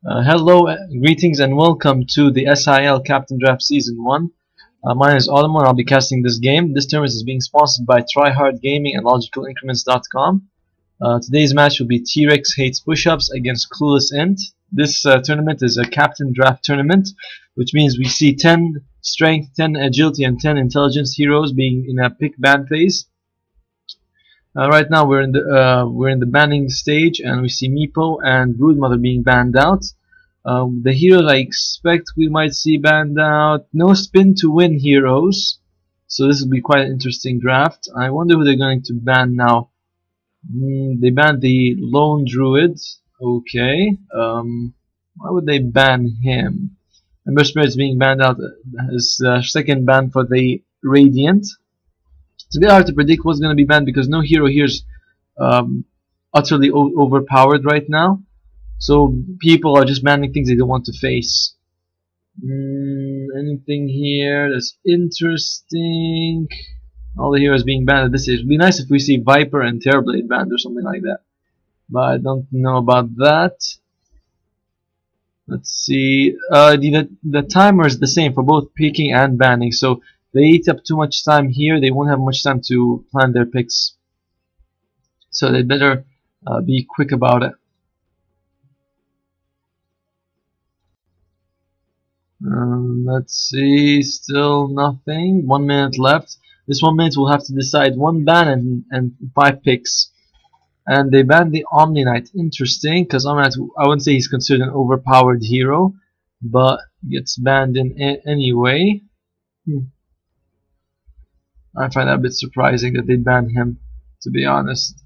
Hello, greetings, and welcome to the SIL Captain Draft Season 1. My name is Autumn, and I'll be casting this game. This tournament is being sponsored by Tryhard Gaming and LogicalIncrements.com. Today's match will be T-Rex Hates Push-Ups against Clueless Int. This tournament is a Captain Draft tournament, which means we see 10 Strength, 10 Agility, and 10 Intelligence heroes being in a pick ban phase. Right now we're in the banning stage, and we see Meepo and Broodmother being banned out. The heroes I expect we might see banned out. No spin to win heroes, so this will be quite an interesting draft. I wonder who they're going to ban now. They banned the Lone Druid. Okay. Why would they ban him? Ember Spirit's being banned out as second ban for the Radiant. It's a bit hard to predict what's going to be banned because no hero here is utterly overpowered right now. So people are just banning things they don't want to face. Anything here that's interesting? All the heroes being banned at this stage. It would be nice if we see Viper and Terrorblade banned or something like that. But I don't know about that. Let's see. The timer is the same for both picking and banning. So they eat up too much time here, they won't have much time to plan their picks. So they better be quick about it. Let's see, still nothing. 1 minute left. This 1 minute will have to decide one ban and 5 picks. And they banned the Omni Knight. Interesting, because Omni Knight, I wouldn't say he's considered an overpowered hero, but gets banned in anyway. I find that a bit surprising that they banned him, to be honest.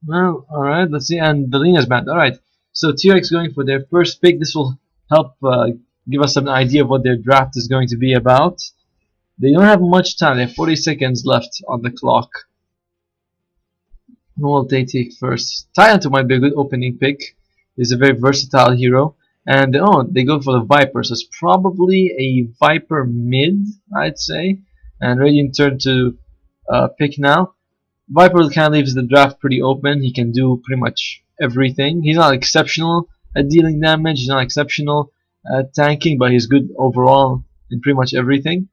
Well, alright, let's see. And Delina's banned. Alright, so T-Rex going for their first pick. This will help give us an idea of what their draft is going to be about. They don't have much time. They have 40 seconds left on the clock. Who will they take first? C.INT might be a good opening pick. He's a very versatile hero. And they go for the Viper, so it's probably a Viper mid, I'd say. And Radiant turn to pick now. Viper kind of leaves the draft pretty open. He can do pretty much everything. He's not exceptional at dealing damage. He's not exceptional at tanking, but he's good overall in pretty much everything.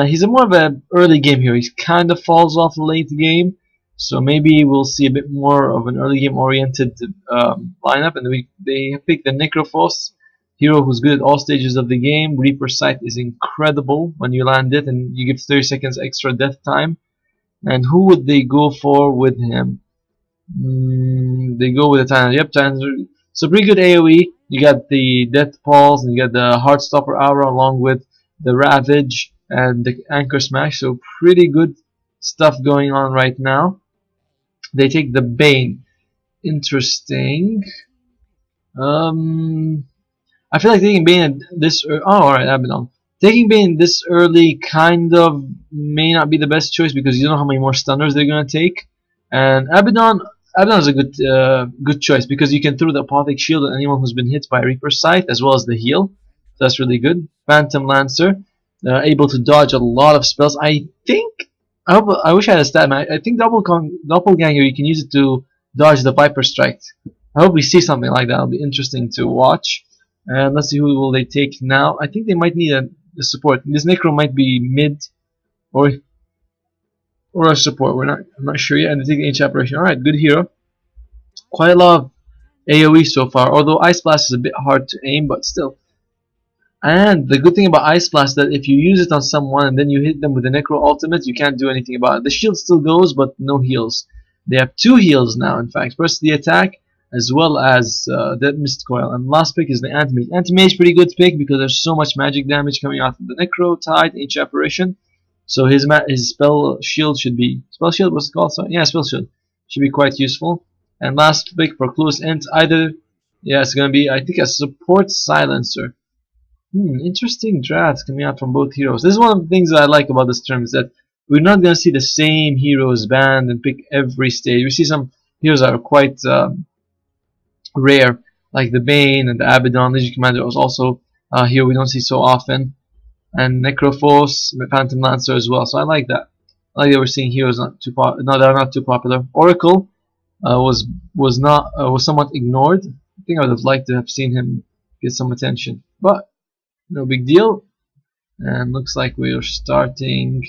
He's more of an early game hero. He kind of falls off late game. So maybe we'll see a bit more of an early game oriented lineup, and they pick the Necrophos hero who's good at all stages of the game. Reaper Sight is incredible when you land it, and you give 30 seconds extra death time. And who would they go for with him? They go with the Tyrant. Yep, Tyrant. So pretty good AoE. You got the Death Pulse, and you got the Heartstopper Aura along with the Ravage and the Anchor Smash. So pretty good stuff going on right now. They take the Bane. Interesting. I feel like taking Bane at this early. Oh, alright, Abaddon. Taking Bane this early kind of may not be the best choice because you don't know how many more stunners they're gonna take. And Abaddon is a good choice because you can throw the Apothic Shield at anyone who's been hit by Reaper Sight as well as the heal. So that's really good. Phantom Lancer, able to dodge a lot of spells. I wish I had a stat, man. I think Doppelganger, you can use it to dodge the Viper Strike. I hope we see something like that. It'll be interesting to watch. And let's see who will they take now. I think they might need a support. This Necro might be mid or a support. I'm not sure yet. And they take the Ancient Apparition. Alright, good hero. Quite a lot of AoE so far. Although Ice Blast is a bit hard to aim, but still. And the good thing about Ice Blast is that if you use it on someone and then you hit them with the Necro Ultimate, you can't do anything about it. The shield still goes, but no heals. They have 2 heals now, in fact. First the attack, as well as that Mist Coil. And last pick is the Antimage. Antimage is pretty good pick because there's so much magic damage coming out of the Necro, Tide, Ancient Apparition. So his Spell Shield should be... Spell Shield was it called? So, yeah, Spell Shield. Should be quite useful. And last pick for Clueless Int, either... Yeah, it's going to be, I think, a Support Silencer. Interesting drafts coming out from both heroes. This is one of the things that I like about this term, is that we're not going to see the same heroes banned and pick every stage. We see some heroes that are quite rare, like the Bane and the Abaddon. Legion Commander was also here we don't see so often, and Necrophos, Phantom Lancer as well. So I like that. I like that we're seeing heroes that are not too popular. Oracle, was somewhat ignored. I think I would have liked to have seen him get some attention, but no big deal. And looks like we are starting.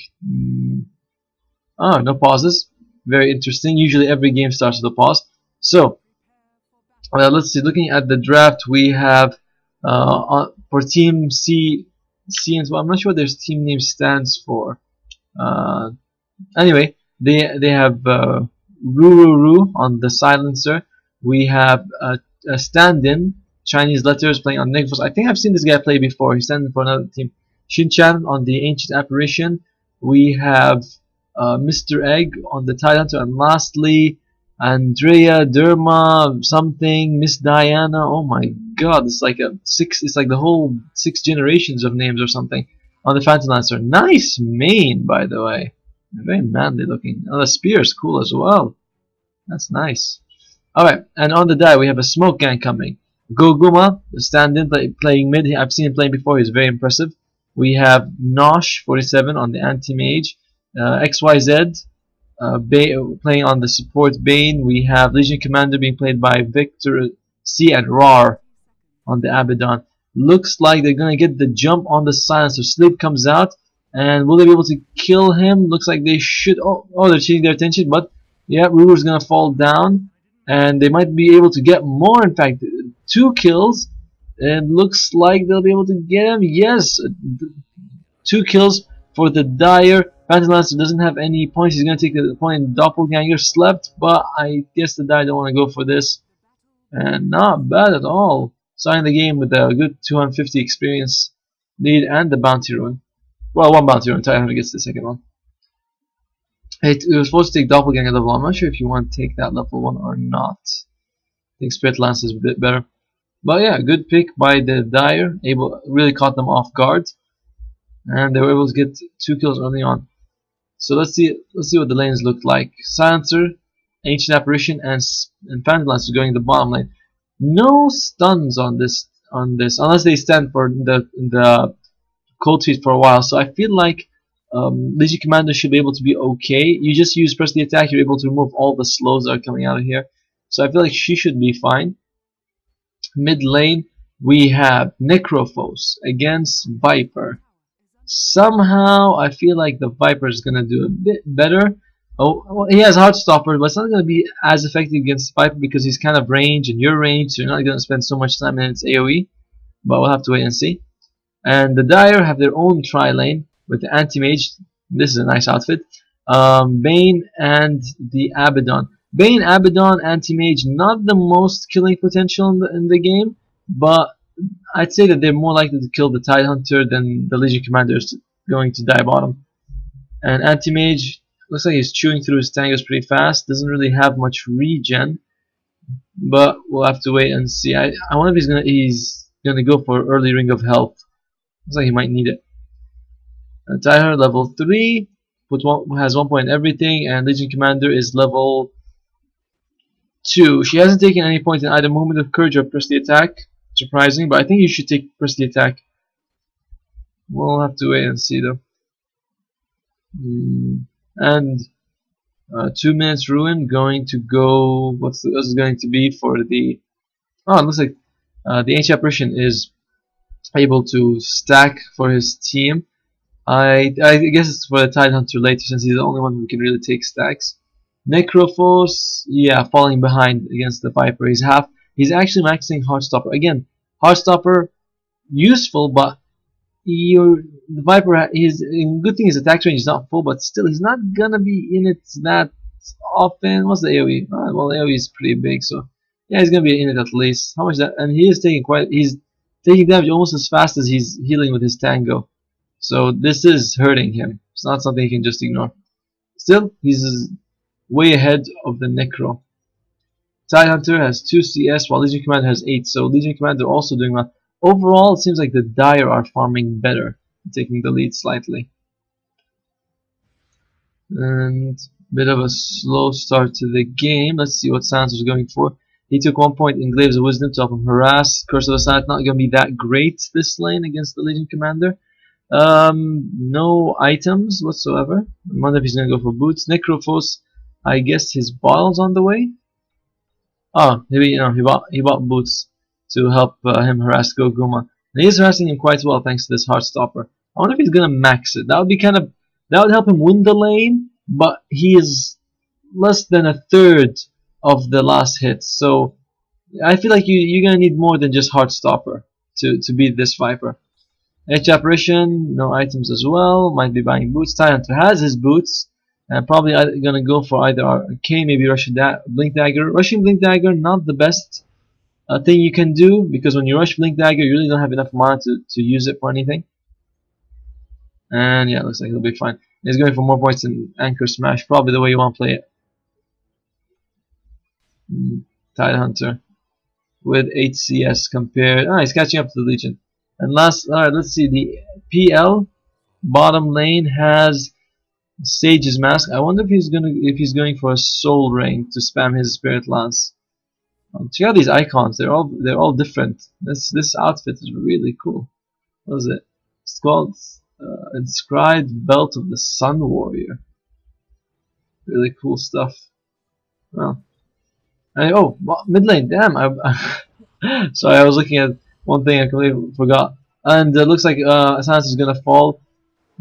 Oh, no pauses. Very interesting. Usually every game starts with a pause. So let's see. Looking at the draft, we have for Team C.INT. Well, I'm not sure what their team name stands for. Uh, Anyway, they have Ruru on the silencer. We have a stand-in, Chinese letters playing on Nick. I think I've seen this guy play before. He's standing for another team. Shin-chan on the ancient apparition. We have Mr. Egg on the Tidehunter, and lastly Andrea Derma something, Miss Diana. Oh my God, it's like it's like the whole 6 generations of names or something on the Phantom Lancer. Nice mane, by the way. Very manly looking. Oh, the spear is cool as well. That's nice. Alright, and on the die we have a smoke gang coming. Goguma, the stand-in playing mid. I've seen him playing before. He's very impressive. We have Nosh 47 on the anti-mage. XYZ playing on the support Bane. We have Legion Commander being played by Victor C and Rar on the Abaddon. Looks like they're gonna get the jump on the silencer. Sleep comes out. And will they be able to kill him? Looks like they should. Oh, they're cheating their attention. But yeah, Ruru's gonna fall down, and they might be able to get more. In fact, 2 kills. It looks like they'll be able to get him. Yes, 2 kills for the Dire. Phantom Lancer doesn't have any points. He's gonna take the point. Doppelganger slept, but I guess the Dire don't want to go for this. And not bad at all. Starting the game with a good 250 experience lead and the bounty rune. Well, 1 bounty rune. Tidehunter gets the second one. It was supposed to take Doppelganger level 1. I'm not sure if you want to take that level 1 or not. I think Spirit Lance is a bit better. But yeah, good pick by the Dire. Really caught them off guard. And they were able to get 2 kills early on. So let's see what the lanes look like. Silencer, Ancient Apparition, and Phantom Lancer going the bottom lane. No stuns on this unless they stand for the cold feet for a while. So I feel like Legion Commander should be able to be okay. You just press the attack, you're able to remove all the slows that are coming out of here. So I feel like she should be fine. Mid lane we have Necrophos against Viper. Somehow I feel like the Viper is gonna do a bit better. Oh, well, he has Heartstopper, but it's not gonna be as effective against Viper because he's kind of range and your range, so you're not gonna spend so much time in its AoE. But we'll have to wait and see. And the Dire have their own tri-lane with the Anti-Mage. This is a nice outfit. Bane and the Abaddon. Bane, Abaddon, Anti-Mage, not the most killing potential in the game, but I'd say that they're more likely to kill the Tidehunter than the Legion Commander is going to die bottom. And Anti-Mage looks like he's chewing through his tangos pretty fast. Doesn't really have much regen, but we'll have to wait and see. I wonder if he's gonna go for early Ring of Health. Looks like he might need it. Tidehunter level 3 has 1 point in everything, and Legion Commander is level 2. She hasn't taken any points in either Movement of Courage or Press the Attack. Surprising, but I think you should press the attack. We'll have to wait and see though. And 2 minutes ruin going to go. What's this going to be for the? Oh, it looks like the Ancient Apparition is able to stack for his team. I guess it's for the Tidehunter later since he's the only one who can really take stacks. Necrophos, yeah, falling behind against the Viper. He's actually maxing Heartstopper. Again, Heartstopper, useful, but the Viper, good thing his attack range is not full, but still, he's not gonna be in it that often. What's the AoE? Well, the AoE is pretty big, so yeah, he's gonna be in it at least. How much that? And he's taking damage almost as fast as he's healing with his Tango. So this is hurting him. It's not something he can just ignore. Still, he's way ahead of the Necro. Tidehunter has 2 CS while Legion Commander has 8, so Legion Commander also doing well. Overall, it seems like the Dire are farming better, taking the lead slightly. And a bit of a slow start to the game. Let's see what Silencer's going for. He took 1 point in Glaives of Wisdom to help him harass. Curse of the Silent not going to be that great this lane against the Legion Commander. No items whatsoever. I wonder if he's going to go for boots. Necrophos, I guess his bottle's on the way. Oh, he bought boots to help him harass Goguma. And he's harassing him quite well thanks to this Heartstopper. I wonder if he's gonna max it. That would help him win the lane, but he is less than a third of the last hit. So I feel like you're gonna need more than just Heartstopper to beat this Viper. Edge Apparition, no items as well. Might be buying boots. Hunter has his boots. And probably gonna go for either Arcane, maybe Russian Blink Dagger. Rushing Blink Dagger, not the best thing you can do, because when you rush Blink Dagger, you really don't have enough mana to use it for anything. And yeah, looks like he'll be fine. He's going for more points than Anchor Smash, probably the way you want to play it. Hunter with 8 CS compared. He's catching up to the Legion. And last, alright, let's see. The PL bottom lane has Sage's Mask. I wonder if he's going for a Soul Ring to spam his Spirit Lance. Check out these icons. They're all different. This outfit is really cool. What is it? It's called Inscribed Belt of the Sun Warrior. Really cool stuff. Well, mid lane. Damn. Sorry, I was looking at one thing I completely forgot. And it looks like Sans is gonna fall.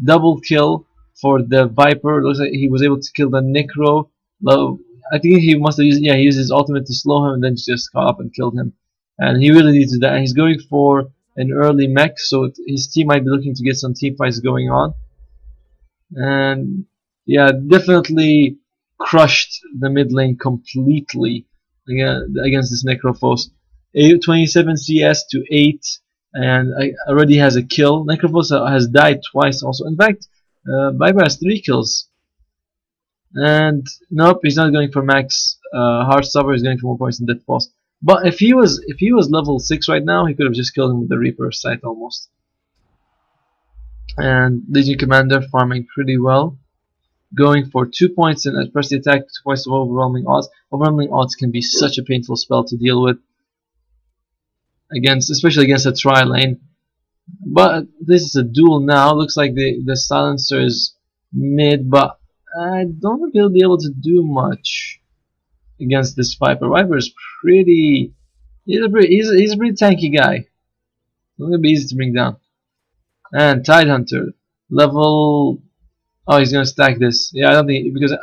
Double kill for the Viper. Looks like he was able to kill the Necro. I think he must have used, he used his ultimate to slow him and then just caught up and killed him. And he really needs that. And he's going for an early mech, so his team might be looking to get some team fights going on. And yeah, definitely crushed the mid lane completely against this Necrophos. 27 CS to 8, and already has a kill. Necrophos has died twice also. In fact, Viper has 3 kills. And nope, he's not going for max Heartstopper. He's going for more points than Death Pulse. But if he was level 6 right now, he could have just killed him with the Reaper Sight almost. And Legion Commander farming pretty well, going for 2 points in press the attack, 2 points of overwhelming odds. Overwhelming odds can be such a painful spell to deal with especially against a tri lane. But this is a duel now. Looks like the silencer is mid, but I don't think he'll be able to do much against this Viper. Viper is pretty. He's a pretty tanky guy. It's gonna be easy to bring down. And Tidehunter level. Oh, he's gonna stack this. Yeah, I don't think, because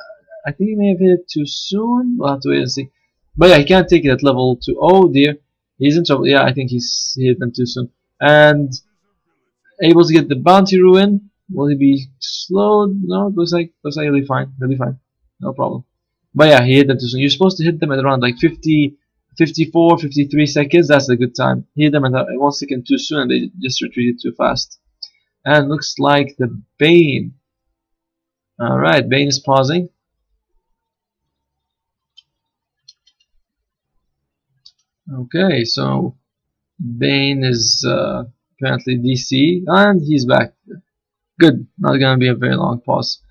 I think he may have hit it too soon. We'll have to wait and see. But yeah, he can't take it at level 2. Oh dear, he's in trouble. Yeah, I think he hit them too soon. And able to get the bounty ruin. Will he be slowed? No, looks like he'll be fine. He'll be fine. No problem. But yeah, he hit them too soon. You're supposed to hit them at around like 50, 54, 53 seconds. That's a good time. He hit them at 1 second too soon, and they just retreated too fast. And looks like the Bane. Alright, Bane is pausing. Okay, so Bane is apparently DC, and he's back. Good, not gonna be a very long pause.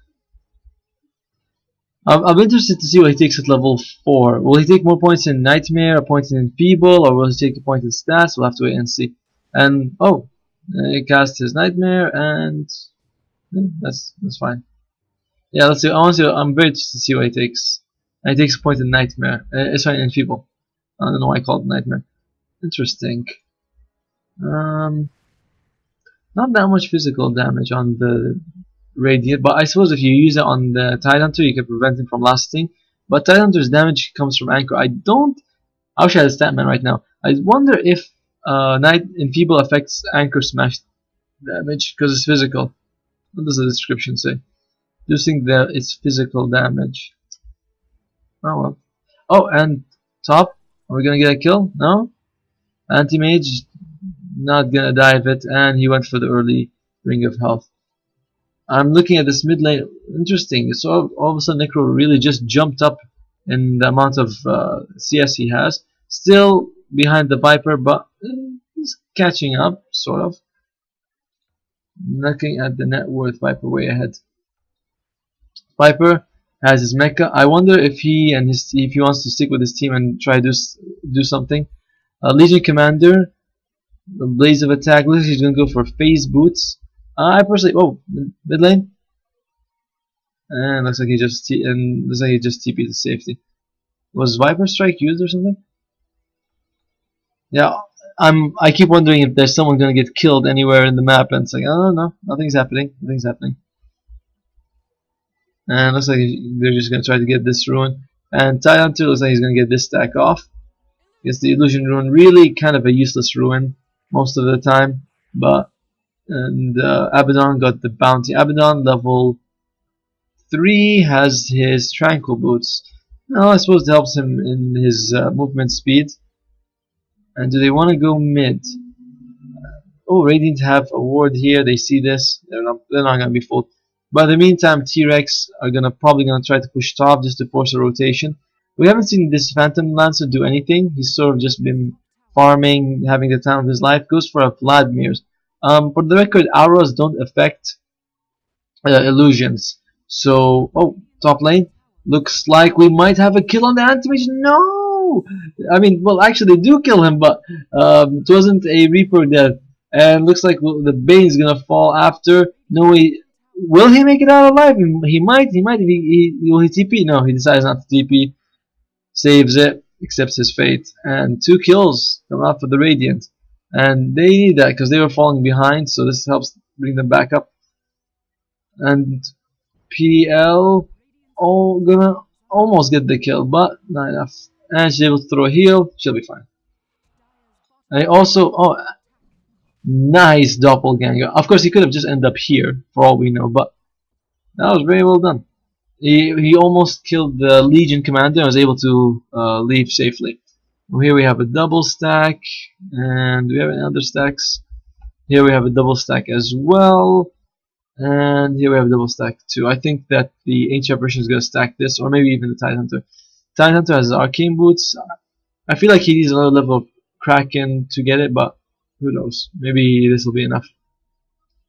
I'm interested to see what he takes at level 4. Will he take more points in Nightmare, or points in Enfeeble, or will he take a point in Stats? We'll have to wait and see. And he cast his Nightmare, and that's fine. Yeah, let's see. I'm very interested to see what he takes. And he takes a point in Nightmare. Sorry, Enfeeble. I don't know why I called it Nightmare. Interesting. Not that much physical damage on the Radiant, but I suppose if you use it on the Tidehunter, you can prevent him from lasting. But Tidehunter's damage comes from Anchor. I wish I had a Statman right now. I wonder if Enfeeble affects Anchor Smash damage, because it's physical. What does the description say? Reducing its physical damage. Oh well. Oh, and top. Are we gonna get a kill? No? Anti-Mage, not gonna die of it, and he went for the early Ring of Health. I'm looking at this mid lane. Interesting. So all of a sudden Necro really just jumped up in the amount of CS he has. Still behind the Viper, but he's catching up, sort of. Looking at the net worth, Viper way ahead. Viper has his mecha. I wonder if he wants to stick with his team and try to do something. Legion Commander, Blaze of Attack. Looks like he's gonna go for phase boots. I personally, mid lane, and looks like he just TP'd to safety. Was Viper Strike used or something? Yeah, I keep wondering if there's someone gonna get killed anywhere in the map, and it's like, oh no, nothing's happening, nothing's happening. And looks like they're just gonna try to get this ruin. And Tidehunter looks like he's gonna get this stack off. Because the illusion ruin really kind of a useless ruin most of the time, but and Abaddon got the bounty. Abaddon level 3 has his tranquil boots. Well, I suppose it helps him in his movement speed. And do they want to go mid? Oh, Radiant have a ward here. They see this. They're not gonna be fooled. But in the meantime, T-Rex are probably gonna try to push top just to force a rotation. We haven't seen this Phantom Lancer do anything. He's sort of just been farming, having the time of his life. Goes for a Vladimir's. For the record, auras don't affect illusions. So, oh, top lane. Looks like we might have a kill on the anti-mage. No! I mean, well, actually, they do kill him, but it wasn't a Reaper death. And looks like the Bane is gonna fall after. No, will he make it out alive? He might. He might. Will he TP? No, he decides not to TP. Saves it, accepts his fate, and 2 kills come out for the Radiant. And they need that because they were falling behind, so this helps bring them back up. And PL gonna almost get the kill, but not enough. And she's able to throw a heal, she'll be fine. And also, nice doppelganger. Of course, he could have just ended up here, for all we know, but that was very well done. He almost killed the Legion commander and was able to leave safely. Well, here we have a double stack, and we have another stacks. Here we have a double stack as well. And here we have a double stack too. I think that the ancient version is going to stack this, or maybe even the Tidehunter. Tidehunter has arcane boots. I feel like he needs another level of Kraken to get it, but who knows? Maybe this will be enough.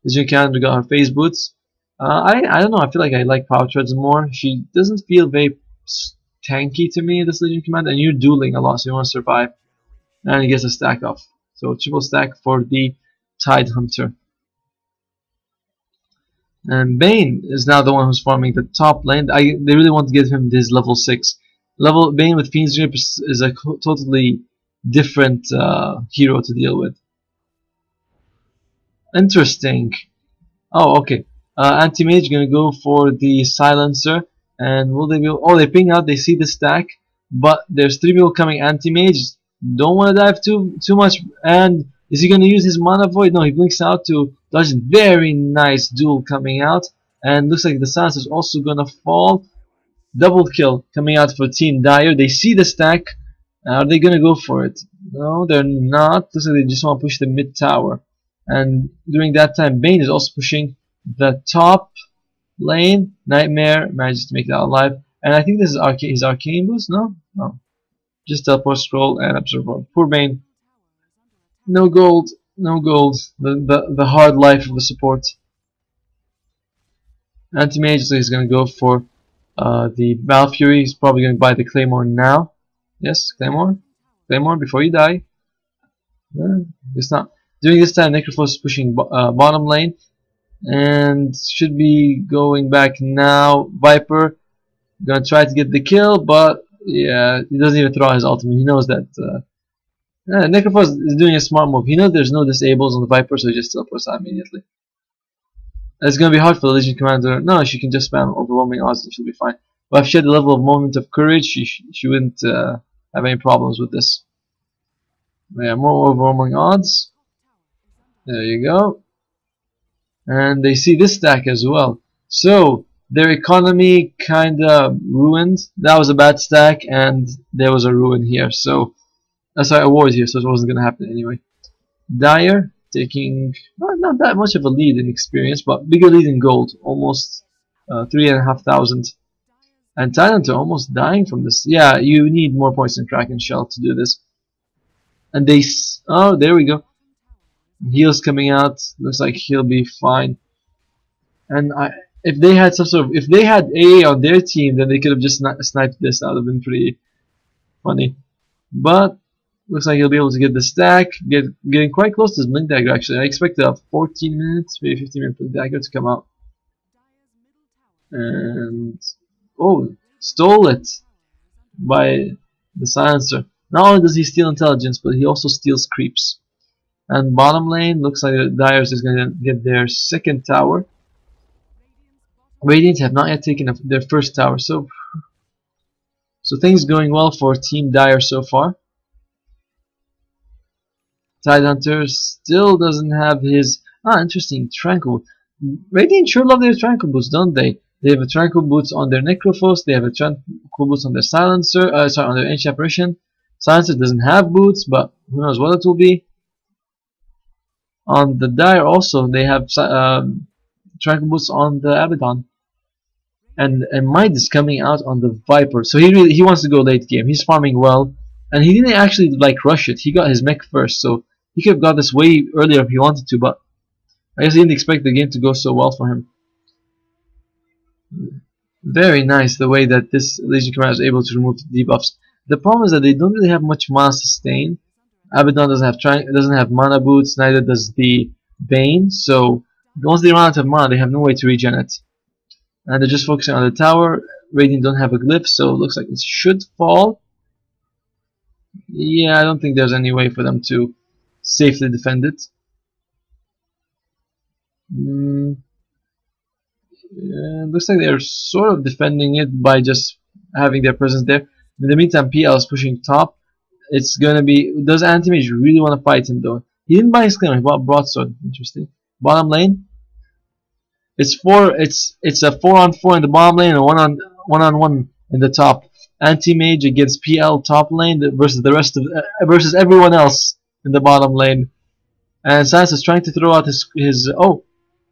Legion Commander got her phase boots. I don't know. I feel like I like Power Treads more. She doesn't feel very tanky to me, this Legion Commander, and you're dueling a lot, so you want to survive. And he gets a stack off. So triple stack for the Tidehunter. And Bane is now the one who's farming the top lane. They really want to give him this level 6. Bane with Fiend's Grip is a totally different hero to deal with. Interesting. Oh, okay. Anti-Mage gonna go for the Silencer. And will they be... Oh, they ping out, they see the stack. But there's 3 people coming Anti-Mage. Don't want to dive too much. And is he gonna use his Mana Void? No, he blinks out to dodge. Very nice duel coming out. And looks like the Silencer is also gonna fall. Double kill coming out for Team Dire. They see the stack. Are they gonna go for it? No, they're not. Looks like they just want to push the mid tower. And during that time, Bane is also pushing the top lane. Nightmare manages to make that alive. And I think this is his arcane boost. No, no. Just teleport, scroll, and absorb. Poor Bane. No gold. No gold. The hard life of a support. Anti-Mage is going to go for the Valfury. He's probably going to buy the Claymore now. Yes, Claymore. Claymore before you die. It's not. During this time, Necrophos is pushing bottom lane. And should be going back now. Viper going to try to get the kill, but yeah, he doesn't even throw out his ultimate. He knows that Necrophos is doing a smart move. He knows there's no disables on the Viper, so he just teleports out immediately. It's going to be hard for the Legion Commander. No, she can just spam overwhelming odds and she'll be fine. But if she had the level of moment of courage, she wouldn't have any problems with this. Yeah, more overwhelming odds. There you go. And they see this stack as well. So their economy kinda ruined. That was a bad stack, and there was a ruin here. So sorry, a war here, so it wasn't gonna happen anyway. Dire taking not that much of a lead in experience, but bigger lead in gold, almost 3,500. And Thailand are almost dying from this. Yeah, you need more points in Kraken Shell to do this. And they oh, there we go. Heal's coming out. Looks like he'll be fine. And if they had if they had AA on their team, then they could have just sniped this. That would have been pretty funny. But looks like he'll be able to get the stack, getting quite close to his Blink Dagger actually. I expected a 14 minutes, maybe 15 minute Blink Dagger to come out. And oh, stole it by the Silencer. Not only does he steal intelligence, but he also steals creeps. And bottom lane looks like the Dyers is gonna get their second tower. Radiant have not yet taken their first tower, so things going well for Team Dire so far. Tidehunter still doesn't have his interesting tranquil. Radiant sure love their tranquil boots, don't they? They have a tranquil boots on their Necrophos. They have a tranquil boots on their Silencer. Sorry, on their Ancient Apparition. Silencer doesn't have boots, but who knows what it will be. On the Dire also, they have tranquil boots on the Abaddon. And Might is coming out on the Viper, so he wants to go late game. He's farming well, and he didn't actually like rush it. He got his mech first, so he could have got this way earlier if he wanted to, but I guess he didn't expect the game to go so well for him. Very nice the way that this Legion Commander is able to remove the debuffs. The problem is that they don't really have much mana sustain. Abaddon doesn't have mana boots, neither does the Bane, so once they run out of mana, they have no way to regen it. And they're just focusing on the tower. Radiant don't have a glyph, so it looks like it should fall. Yeah, I don't think there's any way for them to safely defend it. Looks like they're sort of defending it by just having their presence there. In the meantime, PL is pushing top. It's gonna be. Does Anti-Mage really want to fight him though? He didn't buy his claim. He bought Broadsword. Interesting. Bottom lane. It's a 4-on-4 in the bottom lane and 1-on-1 in the top. Anti-Mage against PL top lane versus the rest of versus everyone else in the bottom lane. And Sans is trying to throw out his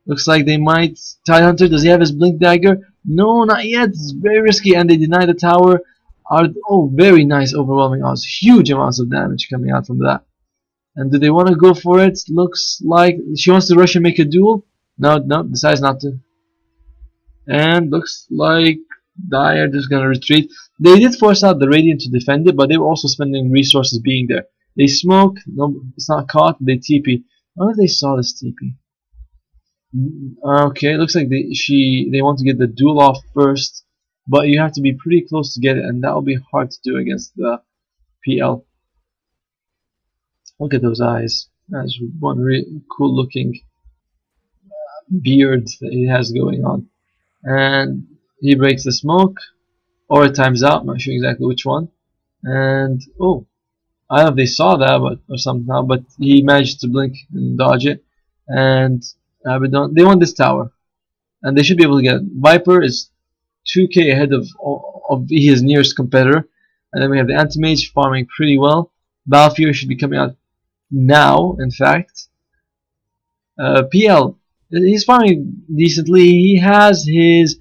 looks like they might. Tidehunter, does he have his blink dagger? No, not yet. It's very risky, and they deny the tower. Very nice, overwhelming odds. Huge amounts of damage coming out from that. And do they want to go for it? Looks like she wants to rush and make a duel. No, decides not to. And looks like Dire just gonna retreat. They did force out the Radiant to defend it, but they were also spending resources being there. They smoke, no, it's not caught, they TP. I wonder if they saw this TP. Okay, looks like they want to get the duel off first, but you have to be pretty close to get it, and that will be hard to do against the PL. Look at those eyes. That's one really cool looking beard that he has going on. And he breaks the smoke, or it times out, I'm not sure exactly which one. And I don't know if they saw that or somehow, but he managed to blink and dodge it. And Abaddon, they want this tower, and they should be able to get it. Viper is 2k ahead of his nearest competitor, and then we have the Anti-Mage farming pretty well. Balfury should be coming out now, in fact. PL, he's farming decently. He has his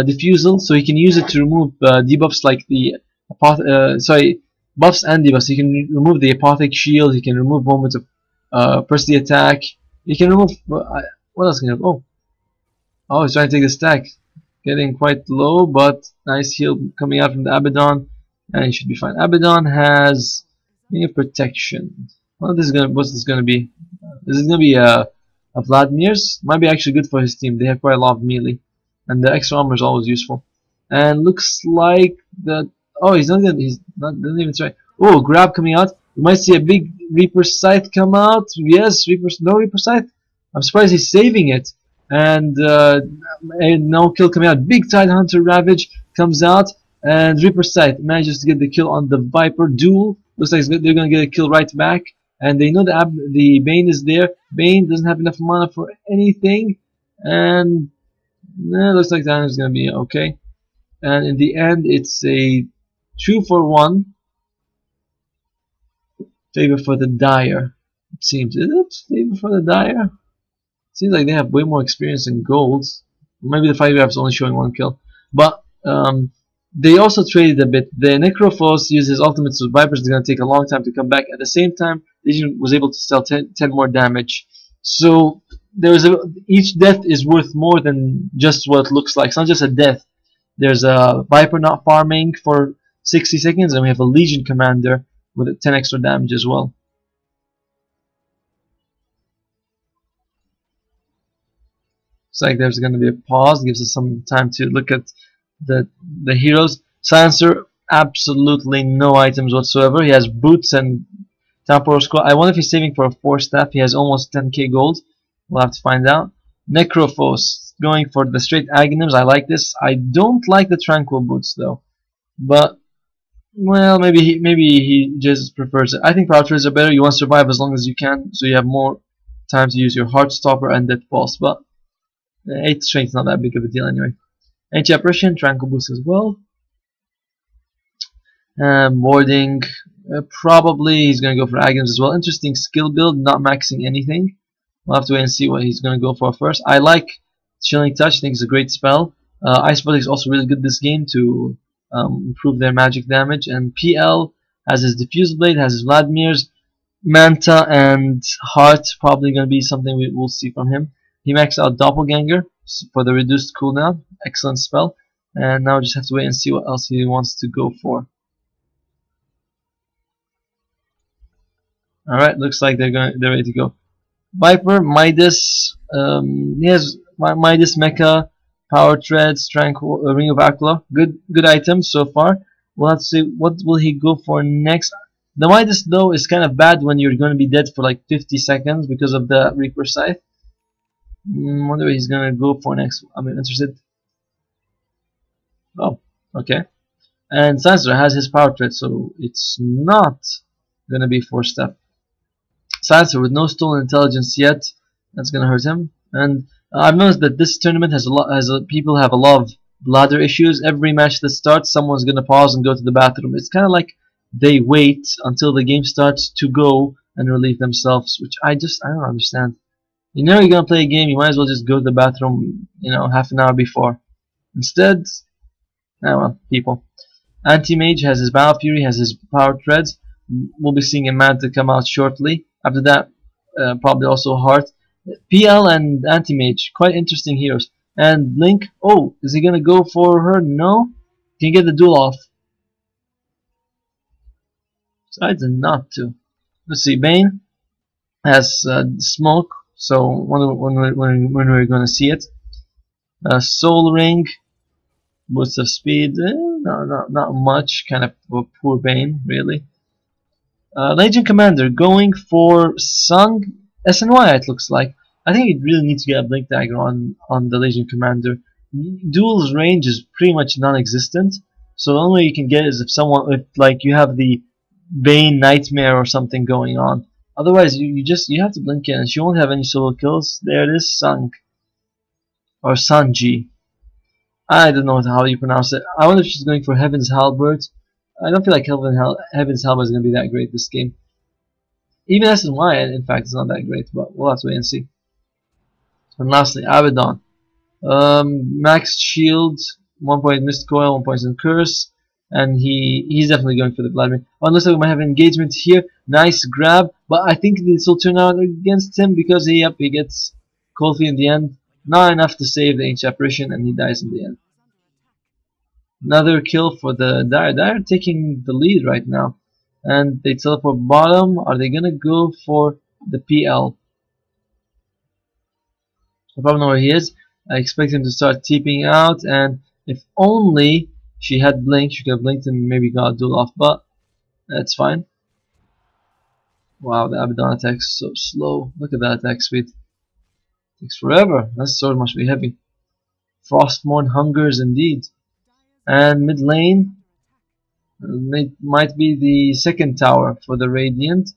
diffusal, so he can use it to remove debuffs like the buffs and debuffs. He can remove the Apothic Shield. He can remove moments of press the attack. He can remove what else can he have? He's trying to take the stack, getting quite low, but nice heal coming out from the Abaddon, and he should be fine. Abaddon has protection. What's this gonna be? This is gonna be a Vladimir's. Might be actually good for his team. They have quite a lot of melee, and the extra armor is always useful. And looks like that. Doesn't even try. Grab coming out. We might see a big Reaper Scythe come out. Yes, no Reaper Scythe. I'm surprised he's saving it. And no kill coming out. Big Tidehunter Ravage comes out, and Reaper Scythe manages to get the kill on the Viper duel. Looks like they're gonna get a kill right back, and they know the Bane is there. Bane doesn't have enough mana for anything, and looks like that is gonna be okay. And in the end, it's a 2-for-1 favor for the Dire. It seems. Is it favor for the Dire? Seems like they have way more experience in golds. Maybe the 5 is only showing 1 kill. But they also traded a bit. The Necrophos uses ultimate, so Viper's is going to take a long time to come back. At the same time, Legion was able to sell 10 more damage. So each death is worth more than just what it looks like. It's not just a death. There's a Viper not farming for 60 seconds, and we have a Legion Commander with 10 extra damage as well. Looks like there's going to be a pause. Gives us some time to look at the heroes. Silencer absolutely no items whatsoever. He has boots and temporal scroll. I wonder if he's saving for a 4-staff. He has almost 10k gold. We'll have to find out. Necrophos going for the straight Aghanims. I like this. I don't like the tranquil boots though, but well, maybe he just prefers it. I think power trades are better. You want to survive as long as you can, so you have more time to use your Heartstopper and Death Pulse. But 8 strength is not that big of a deal anyway. Ancient Apparition, tranquil boost as well. Boarding, probably he's going to go for Aghanims as well. Interesting skill build, not maxing anything. We'll have to wait and see what he's going to go for first. I like Chilling Touch, I think it's a great spell. Ice Body is also really good this game to improve their magic damage. And PL has his Diffuse Blade, has his Vladimir's, Manta and Heart, probably going to be something we'll see from him. He maxed out Doppelganger for the reduced cooldown, excellent spell. And now we just have to wait and see what else he wants to go for. Alright, looks like they're ready to go. Viper, Midas, he has Midas Mecha, Power Treads, Tranquil, Ring of Aquila. Good items so far. We'll have to see what will he go for next. The Midas though is kind of bad when you're going to be dead for like 50 seconds because of the Reaper Scythe. Wonder what he's going to go for next. I'm interested. Oh, okay. And Silencer has his Power Tread, so it's not going to be 4-step. Silencer with no stolen intelligence yet. That's gonna hurt him. And I've noticed that this tournament people have a lot of bladder issues. Every match that starts, someone's gonna pause and go to the bathroom. It's kind of like they wait until the game starts to go and relieve themselves, which I don't understand. You know you're gonna play a game, you might as well just go to the bathroom, half an hour before. Instead, well, people. Anti-Mage has his Battle Fury, has his Power Treads. We'll be seeing a Manta come out shortly. After that, probably also Heart. PL and Anti-Mage, quite interesting heroes. And Link, oh, is he gonna go for her? No? Can you get the duel off? Decides not to. Let's see, Bane has Smoke, so when we're gonna see it. Soul Ring, boost of speed, not much, kind of a poor Bane, really. Legion Commander going for Sung SNY, it looks like. I think you really need to get a Blink Dagger on the Legion Commander. Duel's range is pretty much non-existent, so the only way you can get it is if like you have the Bane Nightmare or something going on. Otherwise, you have to blink in, and she won't have any solo kills. There it is, Sung or Sanji. I don't know how you pronounce it. I wonder if she's going for Heaven's Halberd. I don't feel like Heaven's Halberd is going to be that great this game. Even SNY, in fact, is not that great, but we'll have to wait and see. And lastly, Abaddon. Max Shield, 1 point Mist Coil, 1 point in Curse, and he's definitely going for the Vladimir. Unless we might have engagement here. Nice grab, but I think this will turn out against him because he gets Cold Feet in the end. Not enough to save the Ancient Apparition, and he dies in the end. Another kill for the Dire. Dire taking the lead right now. And they teleport bottom. Are they gonna go for the PL? I probably know where he is. I expect him to start TPing out, and if only she had Blink, she could have blinked and maybe got a duel off, but that's fine. Wow, the Abaddon attack is so slow. Look at that attack speed. Takes forever. That sword must be heavy. Frostmourne hungers indeed. And mid lane, it might be the second tower for the Radiant.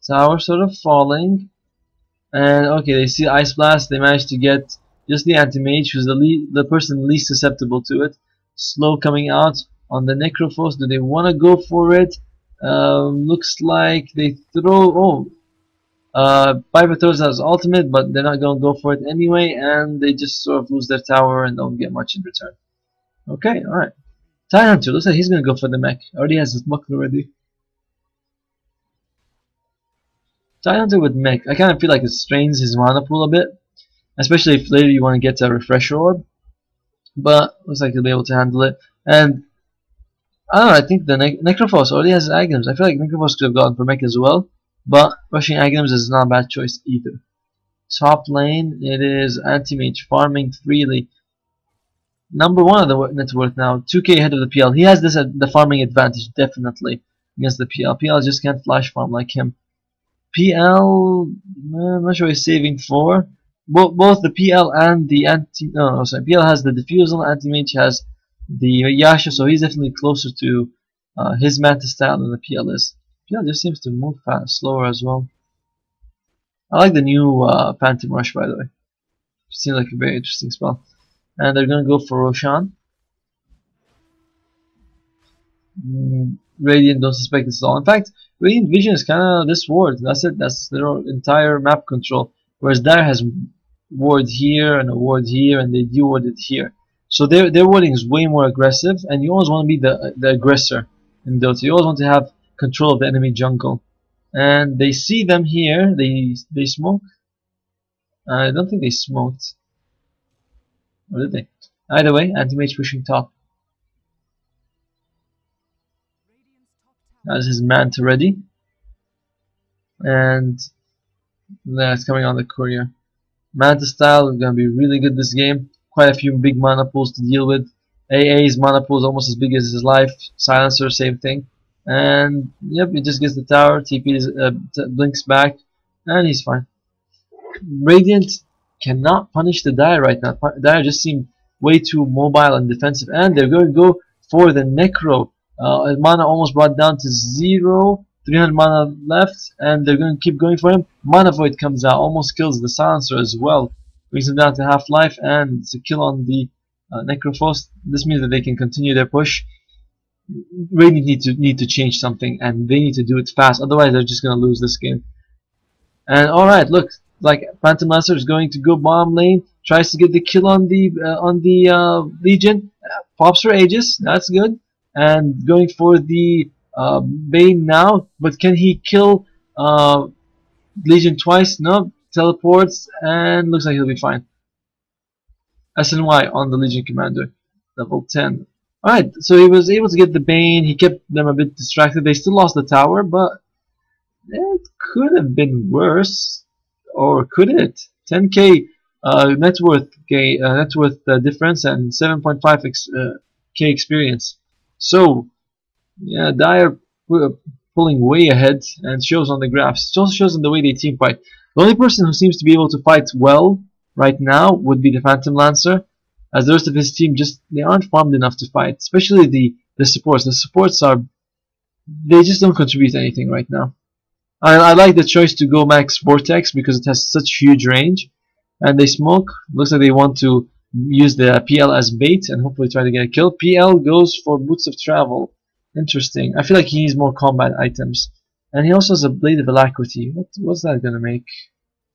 Tower sort of falling. And okay, they see Ice Blast. They managed to get just the Anti-Mage, who's the person least susceptible to it. Slow coming out on the Necrophos. Do they want to go for it? Looks like they throw. Piper throws out his ultimate, but they're not going to go for it anyway, and they just sort of lose their tower and don't get much in return. Okay, alright. Tidehunter, looks like he's going to go for the mech. Already has his buckler ready. Tidehunter with mech, I kind of feel like it strains his mana pool a bit, especially if later you want to get to a refresher orb, but looks like he'll be able to handle it. And I don't know, I think the Necrophos already has Aghanims. I feel like Necrophos could have gone for mech as well, but rushing Aghanims is not a bad choice either. Top lane, it is Anti-Mage farming freely. number one of the net worth now, 2k ahead of the PL. He has this the farming advantage definitely against the PL. PL just can't flash farm like him. PL, I'm not sure he's saving for. Both the PL and the anti. No, sorry. PL has the defusal. Anti-mage has the Yasha, so he's definitely closer to his meta style than the PL is. PL just seems to move fast, slower as well. I like the new Phantom Rush, by the way. Seems like a very interesting spell. And they're gonna go for Roshan. Radiant don't suspect this at all. In fact, Radiant Vision is kind of this ward. That's it. That's their entire map control. Whereas Dire has ward here and a ward here, and they de-ward it here. So their warding is way more aggressive, and you always want to be the aggressor in Dota. You always want to have control of the enemy jungle. And they see them here. They smoke. I don't think they smoked. Or did they? Either way, anti-mage pushing top. That's his Manta ready. And that's coming on the courier. Manta style is going to be really good this game. Quite a few big mana pools to deal with. AA's mana pool is almost as big as his life. Silencer, same thing. And yep, he just gets the tower. TP blinks back. And he's fine. Radiant cannot punish the Dire right now. Dire just seemed way too mobile and defensive. And they're going to go for the Necro. Mana almost brought down to 0, 300 mana left, and they're going to keep going for him. Mana Void comes out, almost kills the Silencer as well, brings him down to half life, and it's a kill on the Necrophos. This means that they can continue their push. Radiant need to change something, and they need to do it fast, otherwise they're just going to lose this game. And alright, look, like Phantom Lancer is going to go bottom lane, tries to get the kill on the Legion, pops for Aegis, that's good. And going for the Bane now, but can he kill Legion twice? No, teleports, and looks like he'll be fine. SNY on the Legion Commander, level 10. Alright, so he was able to get the Bane, he kept them a bit distracted. They still lost the tower, but it could have been worse. Or could it? 10k net worth difference and 7.5 k experience. So, yeah, Dire pulling way ahead, and shows on the graphs. It also shows in the way they team fight. The only person who seems to be able to fight well right now would be the Phantom Lancer, as the rest of his team they aren't farmed enough to fight. Especially the supports. The supports they just don't contribute anything right now. I like the choice to go max Vortex because it has such huge range, and they smoke. Looks like they want to use the PL as bait and hopefully try to get a kill. PL goes for Boots of Travel. Interesting. I feel like he needs more combat items. And he also has a Blade of Alacrity. What's that gonna make?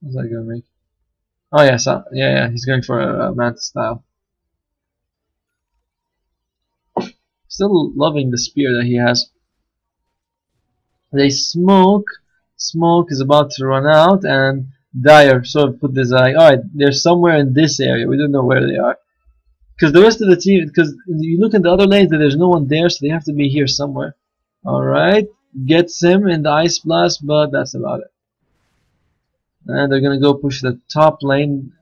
What's that gonna make? Oh yes, yeah, he's going for a Manta style. Still loving the spear that he has. They smoke. Smoke is about to run out, and Dire sort of put this like, alright, they're somewhere in this area. We don't know where they are. Because the rest of the team, because you look at the other lanes, there's no one there, so they have to be here somewhere. Alright, gets him in the Ice Blast, but that's about it. And they're gonna go push the top lane.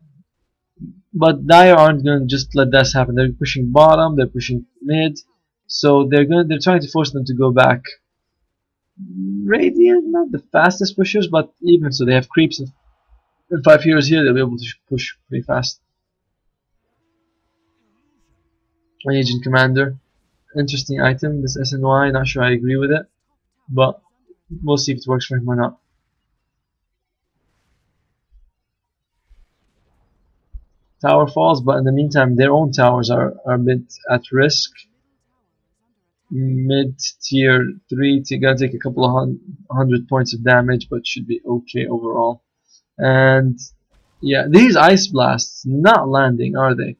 But Dire aren't gonna just let this happen. They're pushing bottom, they're pushing mid. So they're trying to force them to go back. Radiant, not the fastest pushers, but even so, they have creeps and 5 heroes here. They'll be able to push pretty fast. Agent Commander, interesting item. This SNY, not sure I agree with it, but we'll see if it works for him or not. Tower falls, but in the meantime, their own towers are a bit at risk. Mid tier 3, gonna take a couple of hundred points of damage, but should be okay overall. And yeah, these Ice Blasts not landing, are they?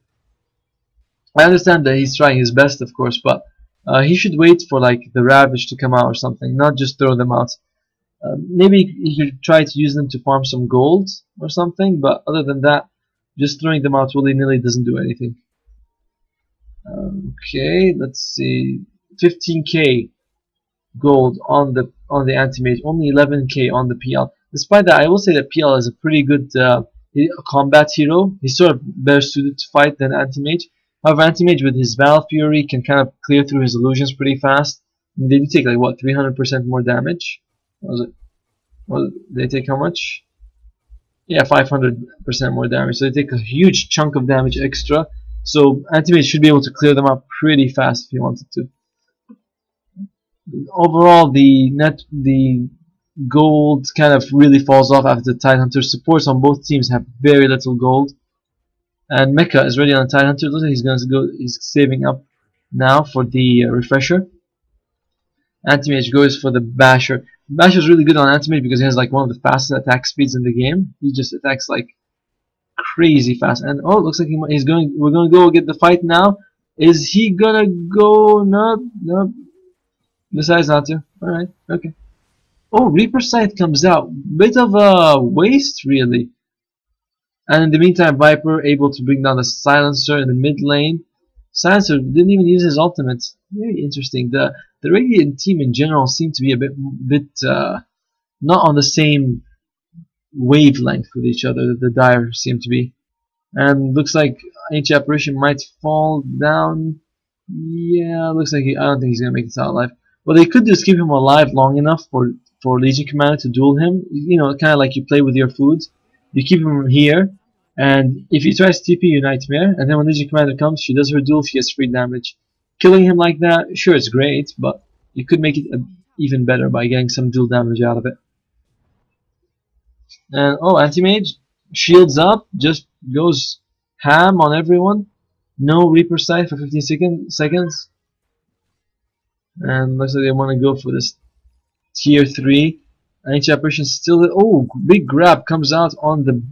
I understand that he's trying his best, of course, but he should wait for like the Ravage to come out or something, not just throw them out. Maybe he could try to use them to farm some gold or something, but other than that, just throwing them out willy-nilly doesn't do anything. Okay, let's see. 15k gold on the anti-mage, only 11k on the PL. Despite that, I will say that PL is a pretty good combat hero. He's sort of better suited to fight than anti-mage, However, Anti-Mage with his Val Fury can kind of clear through his illusions pretty fast. And they do take like what, 300% more damage? What was it? Well, they take how much? Yeah, 500% more damage. So they take a huge chunk of damage extra. So Anti-Mage should be able to clear them up pretty fast if he wanted to. Overall, the gold kind of really falls off after the Tidehunter. Supports on both teams have very little gold. And Mecha is ready on the Tidehunter. Looks like he's going to go. He's saving up now for the refresher. Anti-Mage goes for the Basher. Basher is really good on Anti-Mage because he has like one of the fastest attack speeds in the game. He just attacks like crazy fast. And oh, it looks like he's going. We're going to go get the fight now. Is he gonna go? No, no. Decides not to. All right, okay. Oh, Reaper Scythe comes out. Bit of a waste, really. And in the meantime, Viper able to bring down the Silencer in the mid lane. Silencer didn't even use his ultimate. Very interesting. The Radiant team in general seemed to be a bit not on the same wavelength with each other. The Dire seem to be. And looks like Ancient Apparition might fall down. Yeah, looks like I don't think he's gonna make it out alive. What they could do is keep him alive long enough for Legion Commander to duel him. You know, kind of like you play with your foods. You keep him here, and if he tries TP, you Nightmare, and then when Legion Commander comes, she does her duel, she gets free damage. Killing him like that, sure, it's great, but you could make it even better by getting some dual damage out of it. And oh, Anti-Mage shields up, just goes ham on everyone. No Reaper Scythe for 15 seconds. And looks like they want to go for this tier 3. Ancient Apparition still. Oh, big grab comes out on the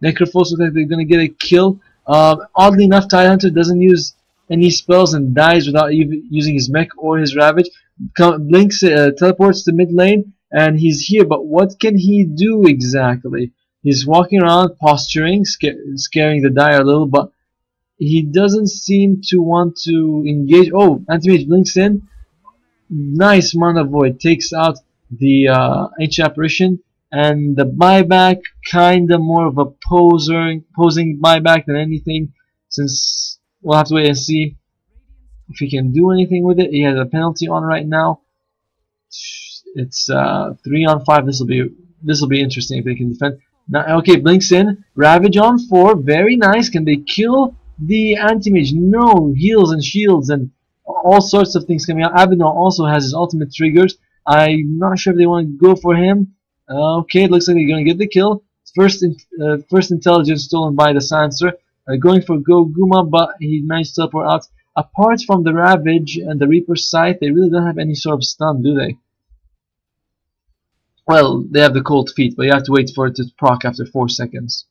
Necrophos. Looks like they're gonna get a kill. Oddly enough, Tidehunter doesn't use any spells and dies without even using his mech or his Ravage. Blinks, teleports to mid lane, and he's here. But what can he do exactly? He's walking around, posturing, scaring the Dire a little, but he doesn't seem to want to engage. Oh, Anti-Mage blinks in. Nice Mana Void takes out the Ancient Apparition, and the buyback kinda more of a posing buyback than anything, since we'll have to wait and see if he can do anything with it. He has a penalty on right now. It's 3 on 5. This will be interesting if they can defend. Now, okay, blinks in. Ravage on 4. Very nice. Can they kill the Anti-Mage? No. Heals and shields and all sorts of things coming out. Abaddon also has his ultimate triggers. I'm not sure if they want to go for him. Okay, it looks like they're going to get the kill. First intelligence stolen by the Silencer. Going for Goguma, but he managed to teleport out. Apart from the Ravage and the Reaper Scythe, they really don't have any sort of stun, do they? Well, they have the Cold Feet, but you have to wait for it to proc after 4 seconds.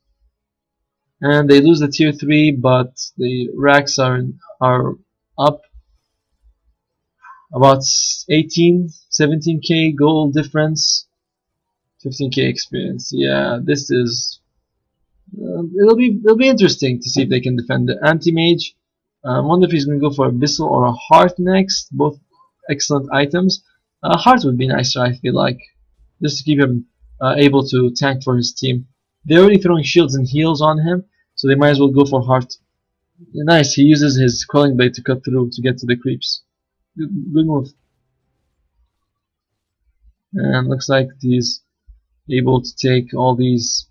And they lose the tier 3, but the racks are up. About 17k gold difference, 15k experience. Yeah, this is it'll be interesting to see if they can defend the Anti-Mage. I wonder if he's going to go for Abyssal or a Heart next. Both excellent items. Heart would be nicer, I feel like, just to keep him able to tank for his team. They're already throwing shields and heals on him, so they might as well go for Heart. Nice, he uses his Quelling Blade to cut through to get to the creeps. Good move. And looks like he's able to take all these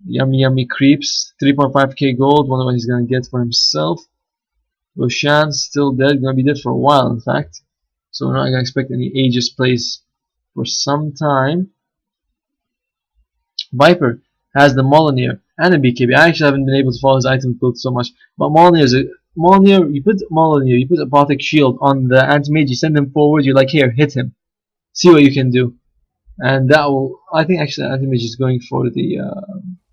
yummy creeps. 3.5k gold. Wonder what he's gonna get for himself. Roshan's still dead. Gonna be dead for a while, in fact. So we're not gonna expect any Aegis plays for some time. Viper has the Molyneux and a BKB. I actually haven't been able to follow his item build so much, but Molyneux is you put Apothic Shield on the Anti-Mage, you send him forward, you're like, here, hit him. See what you can do. And that will, I think actually Anti-Mage is going for the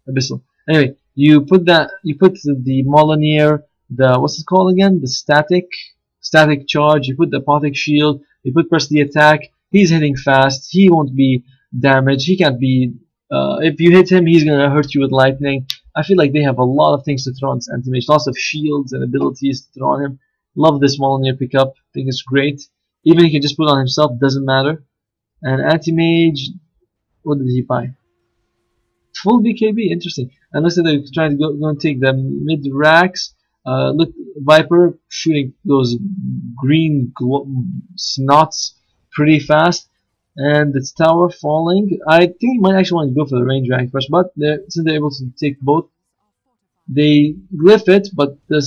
Abyssal. Anyway, you put the Molyneux, what's it called again? The static charge, you put the Apothic Shield, you press the attack, he's hitting fast, he won't be damaged, he can't be, if you hit him, he's gonna hurt you with lightning. I feel like they have a lot of things to throw on this Anti-Mage, lots of shields and abilities to throw on him. Love this Molyneux pickup, think it's great. Even if he can just put it on himself, doesn't matter. And Anti-Mage, what did he buy? Full BKB, interesting. And looks like they're trying to go and take the mid racks. Look, Viper shooting those green snots pretty fast, and its tower falling. I think he might actually want to go for the range rank first, but since they're able to take both, they glyph it. But the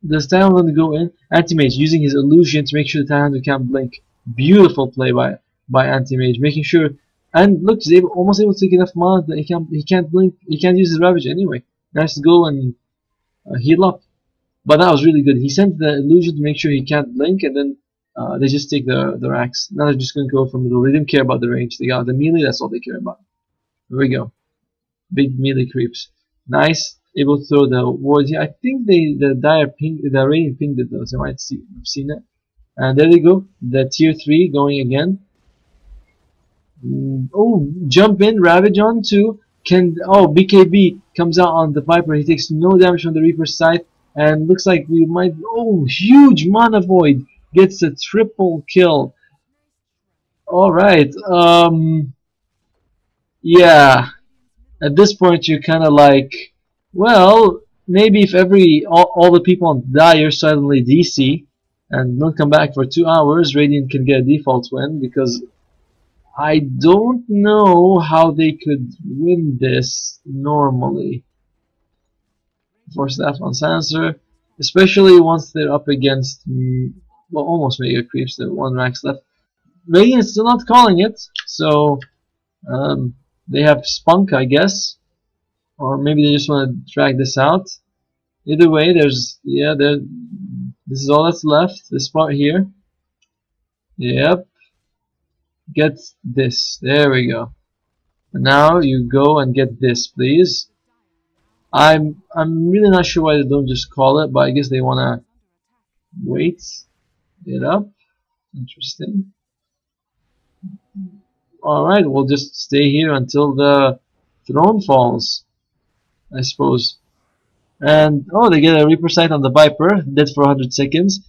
Titan going to go in. Anti-Mage using his illusion to make sure the Titan can't blink. Beautiful play by Anti-Mage, making sure. And look, he's almost able to take enough mana that he can't blink. He can't use his Ravage anyway. He has to go and heal up. But that was really good. He sent the illusion to make sure he can't blink, and then they just take the racks. Now they're just going to go for middle. They didn't care about the range. They got the melee. That's all they care about. Here we go. Big melee creeps. Nice. Able to throw the wards here. I think the Radiant pinged it though, so I might have seen it. And there they go. The tier 3 going again. Oh, jump in, Ravage on too. BKB comes out on the Viper. He takes no damage from the Reaper's side, and looks like we might. Oh, huge mana void gets a triple kill. All right. Yeah. At this point, you're kind of like, well, maybe if all the people on Dire suddenly DC and don't come back for 2 hours, Radiant can get a default win, because I don't know how they could win this normally. Force that on Silencer, especially once they're up against, well, almost Mega Creeps. The 1 racks left. Radiant's still not calling it, so they have spunk, I guess, or maybe they just want to drag this out. Either way, this is all that's left. This part here. Yep. Get this. There we go. And now you go and get this, please. I'm really not sure why they don't just call it, but I guess they wanna wait it up. Interesting. Alright, we'll just stay here until the throne falls, I suppose. And oh, they get a Reaper sight on the Viper, dead for 100 seconds.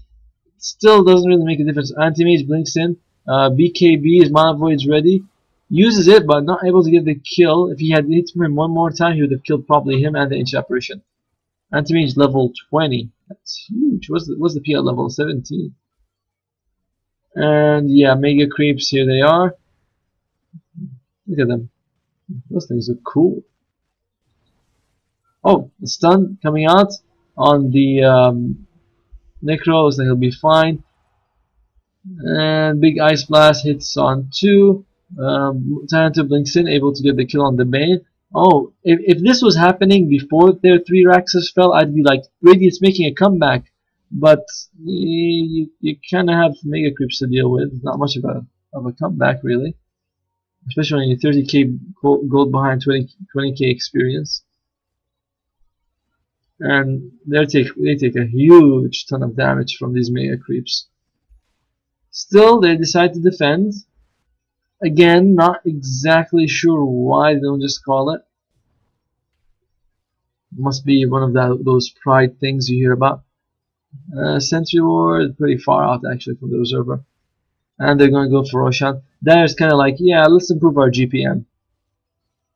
Still doesn't really make a difference. Anti-Mage blinks in. BKB, his mana void's ready. Uses it, but not able to get the kill. If he had hit him one more time, he would have killed probably him and the Ancient Apparition. Anti-Mage level 20. That's huge. What's the PL level? 17. And yeah, Mega Creeps, here they are. Look at them. Those things are cool. Oh, the stun coming out on the Necro. Looks like he'll be fine. And big Ice Blast hits on 2. Titan blinks in, able to get the kill on the Bane. Oh, if this was happening before their 3 Raxes fell, I'd be like, Radiant's making a comeback. But you kind of have Mega Creeps to deal with. Not much of a comeback, really. Especially when you're 30k gold behind 20k experience. And they take a huge ton of damage from these Mega Creeps. Still, they decide to defend. Again, not exactly sure why they don't just call it. Must be one of those pride things you hear about. Sentry Ward, pretty far out actually from the Observer. And they're going to go for Roshan. Dire's kind of like, yeah, let's improve our GPM.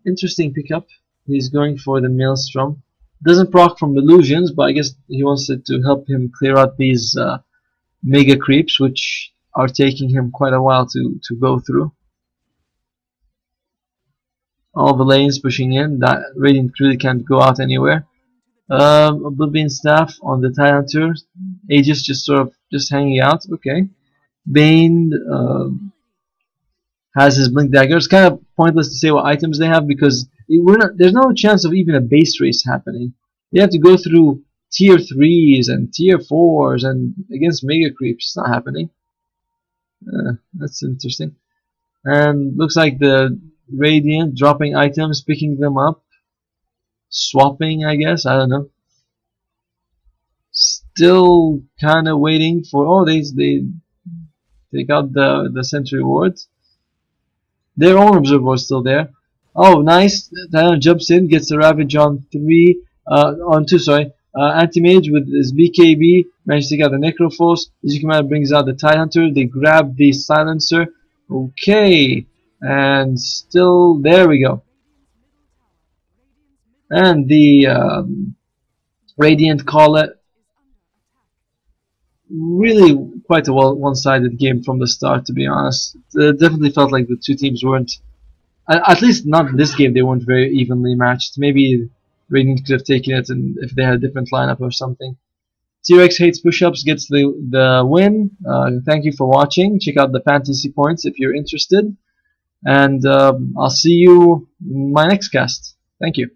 Interesting pickup. He's going for the Maelstrom. Doesn't proc from illusions, but I guess he wants it to help him clear out these Mega Creeps, which are taking him quite a while to go through. All the lanes pushing in. That Radiant really can't go out anywhere. Oblivion Staff on the Tyranitar. Aegis just sort of hanging out. Okay. Bane has his Blink Dagger. It's kind of pointless to say what items they have, because there's no chance of even a base race happening. You have to go through tier 3s and tier 4s and against Mega Creeps. It's not happening. That's interesting. And looks like the Radiant dropping items, picking them up, swapping, I guess. I don't know. Still kind of waiting for. Oh, they take out the Sentry Wards. Their own Observer is still there. Oh, nice. Titan jumps in, gets the Ravage on 2. Sorry. Anti-Mage with his BKB manages to take out the Necrophos. Easy Command brings out the Tidehunter. They grab the Silencer. Okay. And still, there we go. And the Radiant call it. really quite a one-sided game from the start, to be honest. It definitely felt like the two teams weren't, at least not in this game, they weren't very evenly matched. Maybe Radiant could have taken it and if they had a different lineup or something. T-Rex Hates Push-Ups gets the win. Thank you for watching. Check out the fantasy points if you're interested. And I'll see you in my next cast. Thank you.